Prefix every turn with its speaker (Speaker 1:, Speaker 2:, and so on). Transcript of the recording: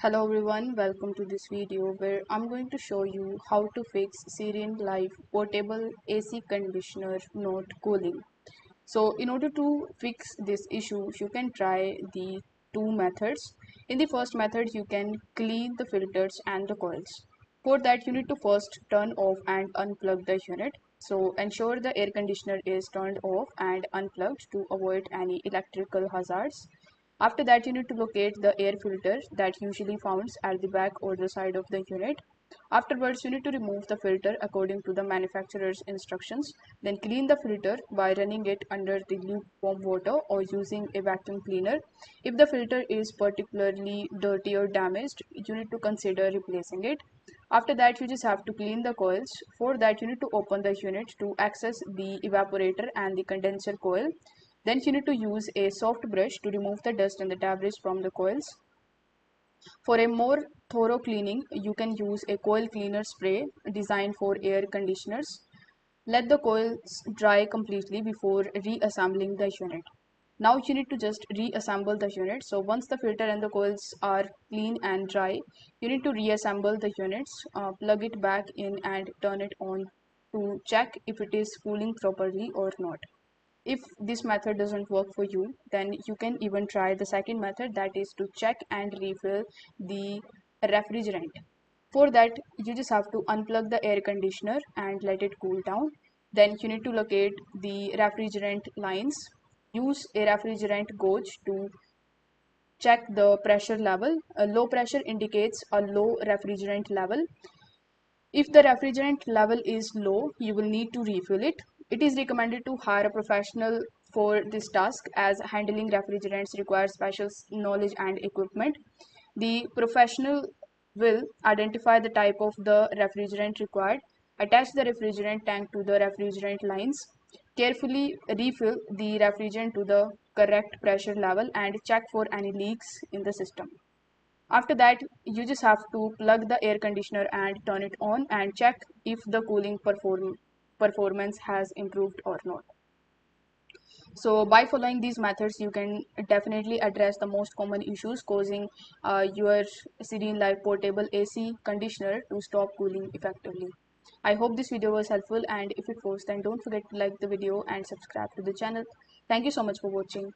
Speaker 1: Hello everyone, welcome to this video where I'm going to show you how to fix Serenelife portable AC conditioner not cooling. So in order to fix this issue, you can try the two methods. In the first method, you can clean the filters and the coils. For that, you need to first turn off and unplug the unit. So ensure the air conditioner is turned off and unplugged to avoid any electrical hazards. After that, you need to locate the air filter that usually found at the back or the side of the unit. Afterwards, you need to remove the filter according to the manufacturer's instructions. Then clean the filter by running it under the lukewarm water or using a vacuum cleaner. If the filter is particularly dirty or damaged, you need to consider replacing it. After that, you just have to clean the coils. For that, you need to open the unit to access the evaporator and the condenser coil. Then you need to use a soft brush to remove the dust and the debris from the coils. For a more thorough cleaning, you can use a coil cleaner spray designed for air conditioners. Let the coils dry completely before reassembling the unit. Now you need to just reassemble the unit. So once the filter and the coils are clean and dry, you need to reassemble the units, plug it back in and turn it on to check if it is cooling properly or not. If this method doesn't work for you, then you can even try the second method, that is to check and refill the refrigerant. For that, you just have to unplug the air conditioner and let it cool down. Then you need to locate the refrigerant lines. Use a refrigerant gauge to check the pressure level. A low pressure indicates a low refrigerant level. If the refrigerant level is low, you will need to refill it. It is recommended to hire a professional for this task as handling refrigerants requires special knowledge and equipment. The professional will identify the type of the refrigerant required, attach the refrigerant tank to the refrigerant lines, carefully refill the refrigerant to the correct pressure level and check for any leaks in the system. After that, you just have to plug the air conditioner and turn it on and check if the cooling performance has improved or not. So by following these methods, you can definitely address the most common issues causing your Serenelife portable AC conditioner to stop cooling effectively. I hope this video was helpful, and if it was, then don't forget to like the video and subscribe to the channel. Thank you so much for watching.